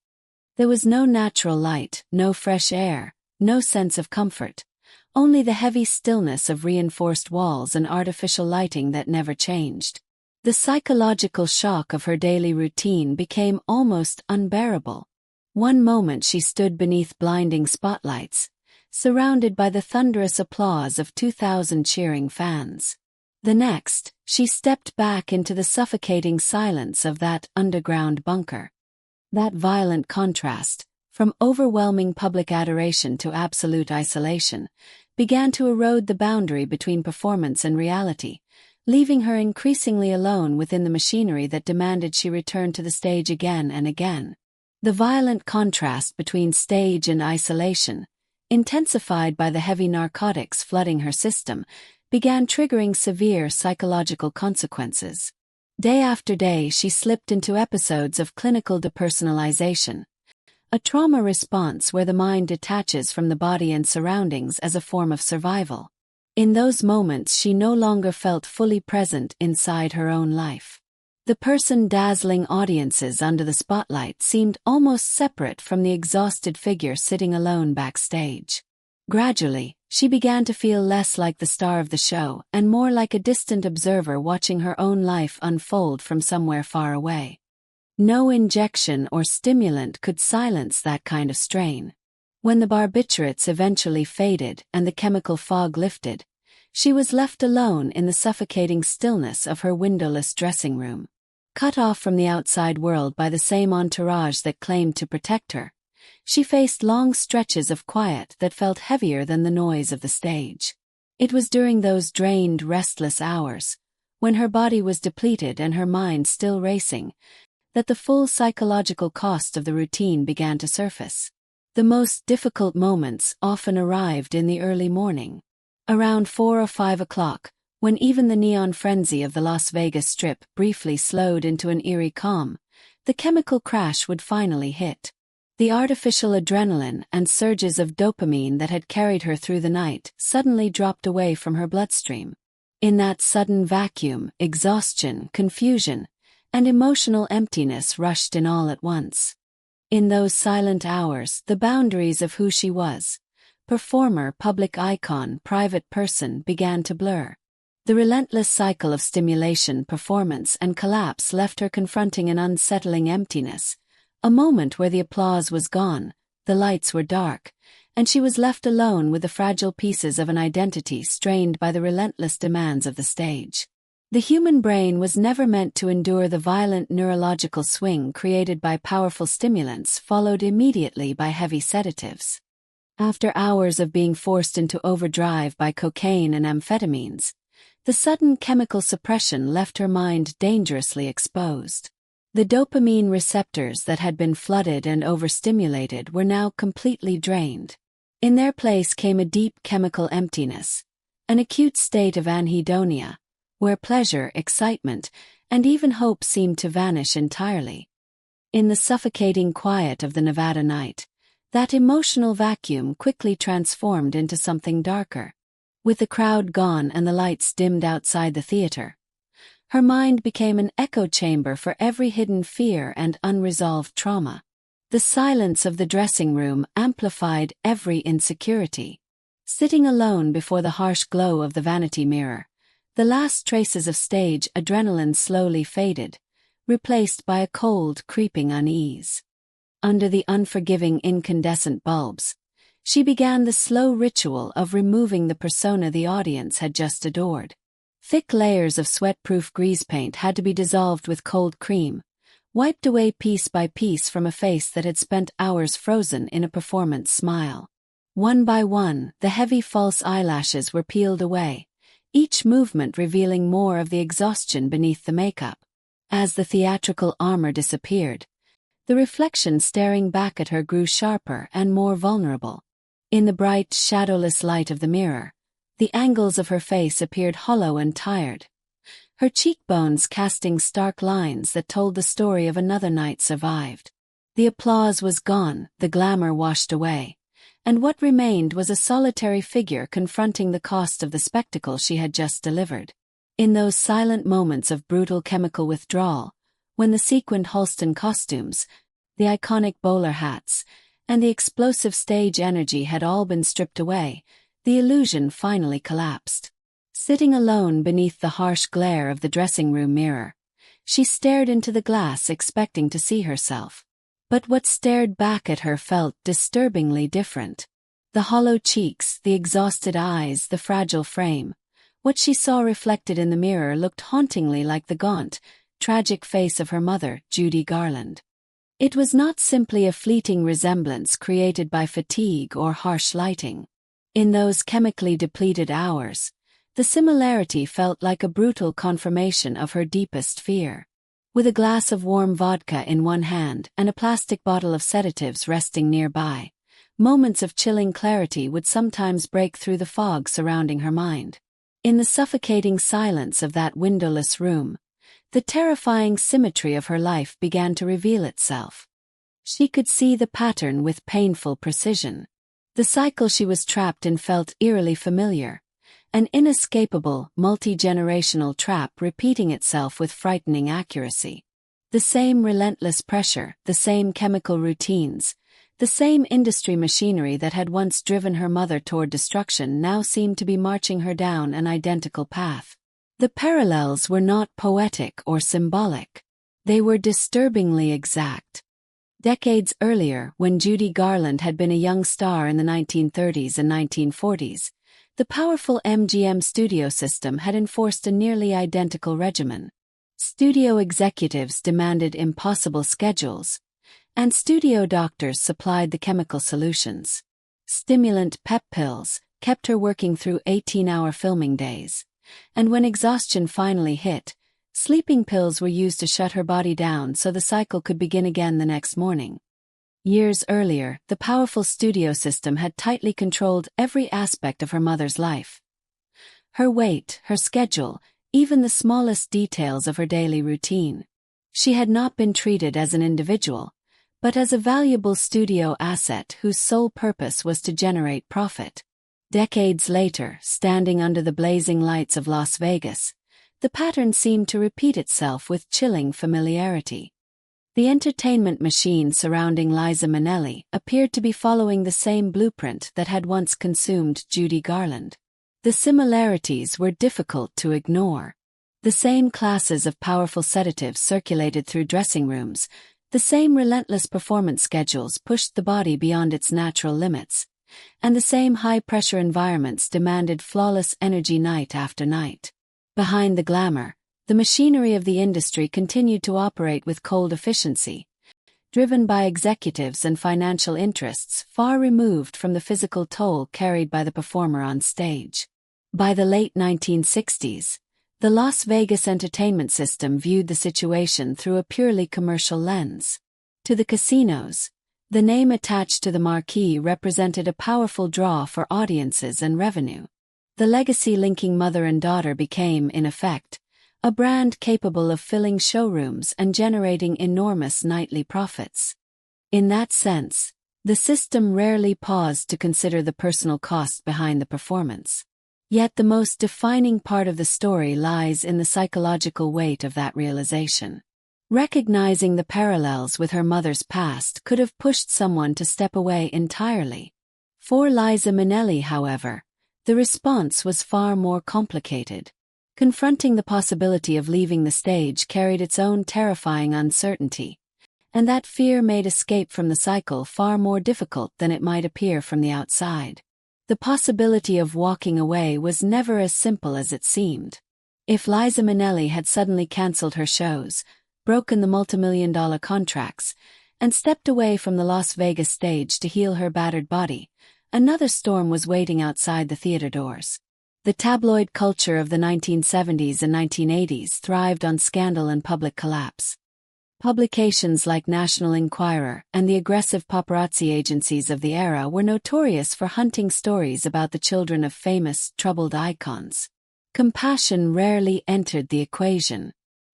There was no natural light, no fresh air, no sense of comfort, only the heavy stillness of reinforced walls and artificial lighting that never changed. The psychological shock of her daily routine became almost unbearable. One moment she stood beneath blinding spotlights, surrounded by the thunderous applause of 2,000 cheering fans. The next, she stepped back into the suffocating silence of that underground bunker. That violent contrast, from overwhelming public adoration to absolute isolation, began to erode the boundary between performance and reality, leaving her increasingly alone within the machinery that demanded she return to the stage again and again. The violent contrast between stage and isolation, intensified by the heavy narcotics flooding her system, began triggering severe psychological consequences. Day after day she slipped into episodes of clinical depersonalization, a trauma response where the mind detaches from the body and surroundings as a form of survival. In those moments she no longer felt fully present inside her own life. The person dazzling audiences under the spotlight seemed almost separate from the exhausted figure sitting alone backstage. Gradually, she began to feel less like the star of the show and more like a distant observer watching her own life unfold from somewhere far away. No injection or stimulant could silence that kind of strain. When the barbiturates eventually faded and the chemical fog lifted, she was left alone in the suffocating stillness of her windowless dressing room. Cut off from the outside world by the same entourage that claimed to protect her, she faced long stretches of quiet that felt heavier than the noise of the stage. It was during those drained, restless hours, when her body was depleted and her mind still racing, that the full psychological cost of the routine began to surface. The most difficult moments often arrived in the early morning. Around 4 or 5 o'clock, when even the neon frenzy of the Las Vegas Strip briefly slowed into an eerie calm, the chemical crash would finally hit. The artificial adrenaline and surges of dopamine that had carried her through the night suddenly dropped away from her bloodstream. In that sudden vacuum, exhaustion, confusion, and emotional emptiness rushed in all at once. In those silent hours, the boundaries of who she was, performer, public icon, private person, began to blur. The relentless cycle of stimulation, performance, and collapse left her confronting an unsettling emptiness, a moment where the applause was gone, the lights were dark, and she was left alone with the fragile pieces of an identity strained by the relentless demands of the stage. The human brain was never meant to endure the violent neurological swing created by powerful stimulants followed immediately by heavy sedatives. After hours of being forced into overdrive by cocaine and amphetamines, the sudden chemical suppression left her mind dangerously exposed. The dopamine receptors that had been flooded and overstimulated were now completely drained. In their place came a deep chemical emptiness, an acute state of anhedonia, where pleasure, excitement, and even hope seemed to vanish entirely. In the suffocating quiet of the Nevada night, that emotional vacuum quickly transformed into something darker. With the crowd gone and the lights dimmed outside the theater, her mind became an echo chamber for every hidden fear and unresolved trauma. The silence of the dressing room amplified every insecurity. Sitting alone before the harsh glow of the vanity mirror, the last traces of stage adrenaline slowly faded, replaced by a cold, creeping unease. Under the unforgiving incandescent bulbs, she began the slow ritual of removing the persona the audience had just adored. Thick layers of sweat-proof grease paint had to be dissolved with cold cream, wiped away piece by piece from a face that had spent hours frozen in a performance smile. One by one, the heavy false eyelashes were peeled away, each movement revealing more of the exhaustion beneath the makeup. As the theatrical armor disappeared, the reflection staring back at her grew sharper and more vulnerable. In the bright, shadowless light of the mirror, the angles of her face appeared hollow and tired, her cheekbones casting stark lines that told the story of another night survived. The applause was gone, the glamour washed away, and what remained was a solitary figure confronting the cost of the spectacle she had just delivered. In those silent moments of brutal chemical withdrawal, when the sequined Halston costumes, the iconic bowler hats, and the explosive stage energy had all been stripped away, the illusion finally collapsed. Sitting alone beneath the harsh glare of the dressing room mirror, she stared into the glass expecting to see herself. But what stared back at her felt disturbingly different. The hollow cheeks, the exhausted eyes, the fragile frame. What she saw reflected in the mirror looked hauntingly like the gaunt, tragic face of her mother, Judy Garland. It was not simply a fleeting resemblance created by fatigue or harsh lighting. In those chemically depleted hours, the similarity felt like a brutal confirmation of her deepest fear. With a glass of warm vodka in one hand and a plastic bottle of sedatives resting nearby, moments of chilling clarity would sometimes break through the fog surrounding her mind. In the suffocating silence of that windowless room, the terrifying symmetry of her life began to reveal itself. She could see the pattern with painful precision. The cycle she was trapped in felt eerily familiar, an inescapable, multi-generational trap repeating itself with frightening accuracy. The same relentless pressure, the same chemical routines, the same industry machinery that had once driven her mother toward destruction now seemed to be marching her down an identical path. The parallels were not poetic or symbolic. They were disturbingly exact. Decades earlier, when Judy Garland had been a young star in the 1930s and 1940s, the powerful MGM studio system had enforced a nearly identical regimen. Studio executives demanded impossible schedules, and studio doctors supplied the chemical solutions. Stimulant pep pills kept her working through 18-hour filming days, and when exhaustion finally hit, sleeping pills were used to shut her body down so the cycle could begin again the next morning. Years earlier, the powerful studio system had tightly controlled every aspect of her mother's life. Her weight, her schedule, even the smallest details of her daily routine. She had not been treated as an individual, but as a valuable studio asset whose sole purpose was to generate profit. Decades later, standing under the blazing lights of Las Vegas, the pattern seemed to repeat itself with chilling familiarity. The entertainment machine surrounding Liza Minnelli appeared to be following the same blueprint that had once consumed Judy Garland. The similarities were difficult to ignore. The same classes of powerful sedatives circulated through dressing rooms, the same relentless performance schedules pushed the body beyond its natural limits, and the same high-pressure environments demanded flawless energy night after night. Behind the glamour, the machinery of the industry continued to operate with cold efficiency, driven by executives and financial interests far removed from the physical toll carried by the performer on stage. By the late 1960s, the Las Vegas entertainment system viewed the situation through a purely commercial lens. To the casinos, the name attached to the marquee represented a powerful draw for audiences and revenue. The legacy linking mother and daughter became, in effect, a brand capable of filling showrooms and generating enormous nightly profits. In that sense, the system rarely paused to consider the personal cost behind the performance. Yet the most defining part of the story lies in the psychological weight of that realization. Recognizing the parallels with her mother's past could have pushed someone to step away entirely. For Liza Minnelli, however, the response was far more complicated. Confronting the possibility of leaving the stage carried its own terrifying uncertainty, and that fear made escape from the cycle far more difficult than it might appear from the outside. The possibility of walking away was never as simple as it seemed. If Liza Minnelli had suddenly cancelled her shows, broken the multimillion-dollar contracts, and stepped away from the Las Vegas stage to heal her battered body, another storm was waiting outside the theater doors. The tabloid culture of the 1970s and 1980s thrived on scandal and public collapse. Publications like National Enquirer and the aggressive paparazzi agencies of the era were notorious for hunting stories about the children of famous, troubled icons. Compassion rarely entered the equation.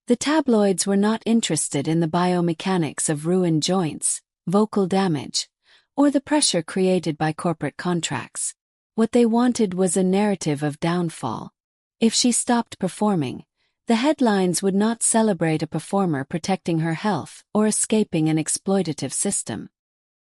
The tabloids were not interested in the biomechanics of ruined joints, vocal damage, or the pressure created by corporate contracts. What they wanted was a narrative of downfall. If she stopped performing, the headlines would not celebrate a performer protecting her health or escaping an exploitative system.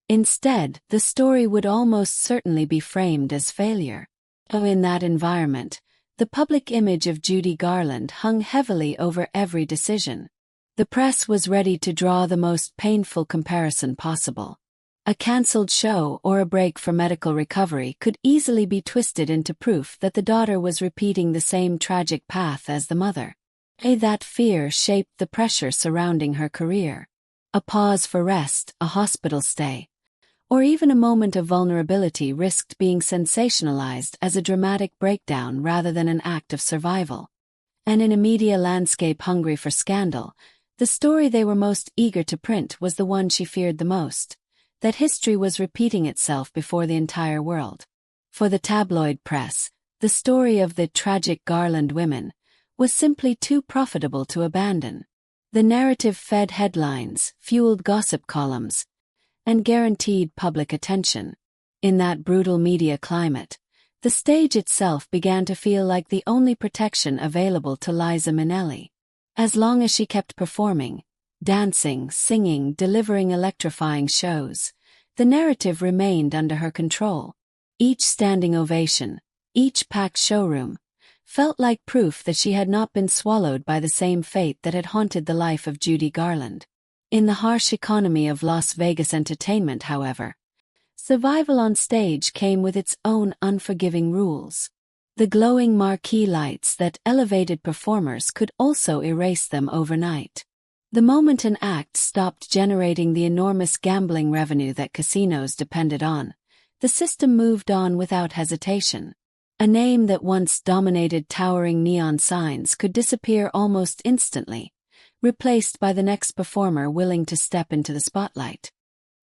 Instead, the story would almost certainly be framed as failure. In that environment, the public image of Judy Garland hung heavily over every decision. The press was ready to draw the most painful comparison possible. A cancelled show or a break for medical recovery could easily be twisted into proof that the daughter was repeating the same tragic path as the mother. That fear shaped the pressure surrounding her career. A pause for rest, a hospital stay, or even a moment of vulnerability risked being sensationalized as a dramatic breakdown rather than an act of survival. And in a media landscape hungry for scandal, the story they were most eager to print was the one she feared the most: that history was repeating itself before the entire world. For the tabloid press, the story of the tragic Garland women was simply too profitable to abandon. The narrative fed headlines, fueled gossip columns, and guaranteed public attention. In that brutal media climate, the stage itself began to feel like the only protection available to Liza Minnelli. As long as she kept performing, dancing, singing, delivering electrifying shows, the narrative remained under her control. Each standing ovation, each packed showroom, felt like proof that she had not been swallowed by the same fate that had haunted the life of Judy Garland. In the harsh economy of Las Vegas entertainment, however, survival on stage came with its own unforgiving rules. The glowing marquee lights that elevated performers could also erase them overnight. The moment an act stopped generating the enormous gambling revenue that casinos depended on, the system moved on without hesitation. A name that once dominated towering neon signs could disappear almost instantly, replaced by the next performer willing to step into the spotlight.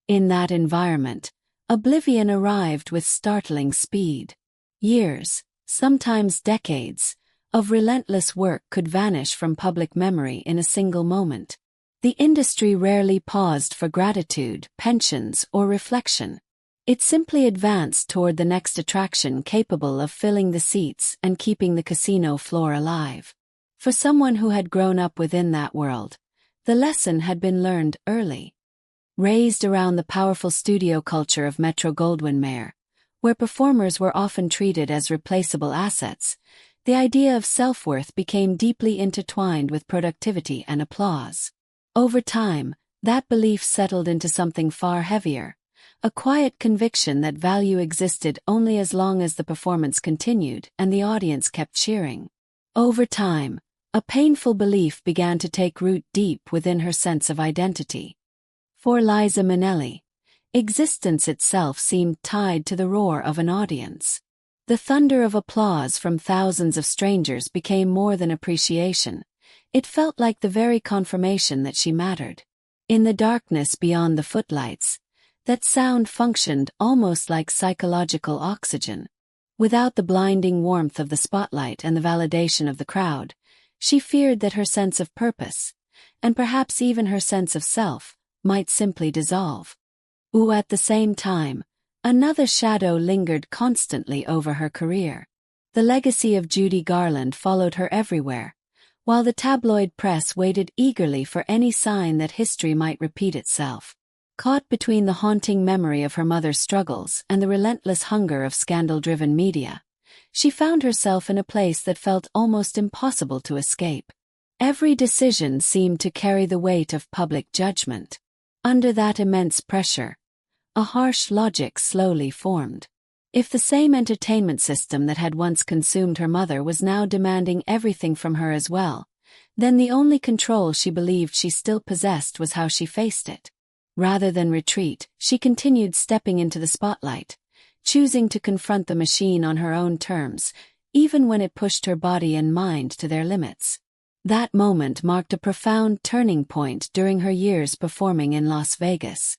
In that environment, oblivion arrived with startling speed. Years, sometimes decades, of relentless work could vanish from public memory in a single moment. The industry rarely paused for gratitude, pensions, or reflection. It simply advanced toward the next attraction capable of filling the seats and keeping the casino floor alive. For someone who had grown up within that world, the lesson had been learned early. Raised around the powerful studio culture of Metro-Goldwyn-Mayer, where performers were often treated as replaceable assets, the idea of self-worth became deeply intertwined with productivity and applause. Over time, that belief settled into something far heavier: a quiet conviction that value existed only as long as the performance continued and the audience kept cheering. Over time, a painful belief began to take root deep within her sense of identity. For Liza Minnelli, existence itself seemed tied to the roar of an audience. The thunder of applause from thousands of strangers became more than appreciation. It felt like the very confirmation that she mattered. In the darkness beyond the footlights, that sound functioned almost like psychological oxygen. Without the blinding warmth of the spotlight and the validation of the crowd, she feared that her sense of purpose, and perhaps even her sense of self, might simply dissolve. At the same time, another shadow lingered constantly over her career. The legacy of Judy Garland followed her everywhere, while the tabloid press waited eagerly for any sign that history might repeat itself. Caught between the haunting memory of her mother's struggles and the relentless hunger of scandal-driven media, she found herself in a place that felt almost impossible to escape. Every decision seemed to carry the weight of public judgment. Under that immense pressure, a harsh logic slowly formed. If the same entertainment system that had once consumed her mother was now demanding everything from her as well, then the only control she believed she still possessed was how she faced it. Rather than retreat, she continued stepping into the spotlight, choosing to confront the machine on her own terms, even when it pushed her body and mind to their limits. That moment marked a profound turning point during her years performing in Las Vegas.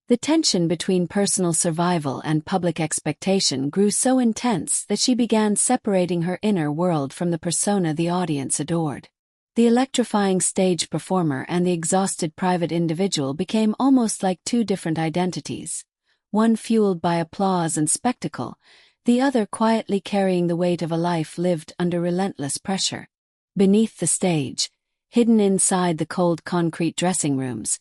The tension between personal survival and public expectation grew so intense that she began separating her inner world from the persona the audience adored. The electrifying stage performer and the exhausted private individual became almost like two different identities, one fueled by applause and spectacle, the other quietly carrying the weight of a life lived under relentless pressure. Beneath the stage, hidden inside the cold concrete dressing rooms,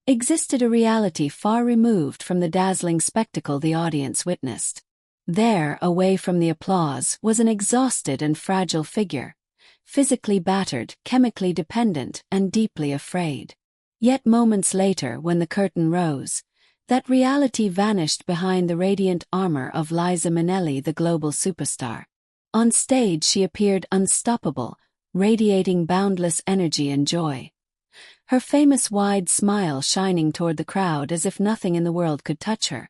existed a reality far removed from the dazzling spectacle the audience witnessed. There, away from the applause, was an exhausted and fragile figure, physically battered, chemically dependent, and deeply afraid. Yet moments later, when the curtain rose, that reality vanished behind the radiant armor of Liza Minnelli, the global superstar. On stage she appeared unstoppable, radiating boundless energy and joy. Her famous wide smile shining toward the crowd as if nothing in the world could touch her.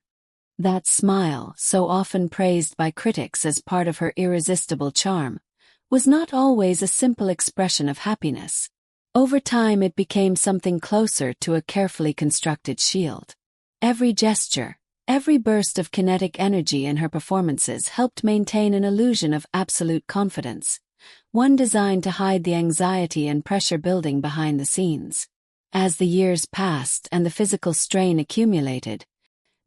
That smile, so often praised by critics as part of her irresistible charm, was not always a simple expression of happiness. Over time it became something closer to a carefully constructed shield. Every gesture, every burst of kinetic energy in her performances helped maintain an illusion of absolute confidence, one designed to hide the anxiety and pressure building behind the scenes. As the years passed and the physical strain accumulated,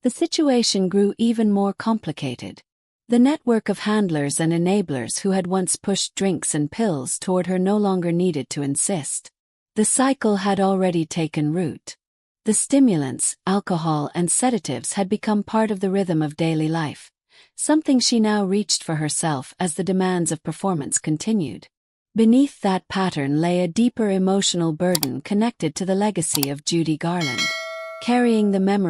the situation grew even more complicated. The network of handlers and enablers who had once pushed drinks and pills toward her no longer needed to insist. The cycle had already taken root. The stimulants, alcohol, and sedatives had become part of the rhythm of daily life, something she now reached for herself as the demands of performance continued. Beneath that pattern lay a deeper emotional burden connected to the legacy of Judy Garland, carrying the memory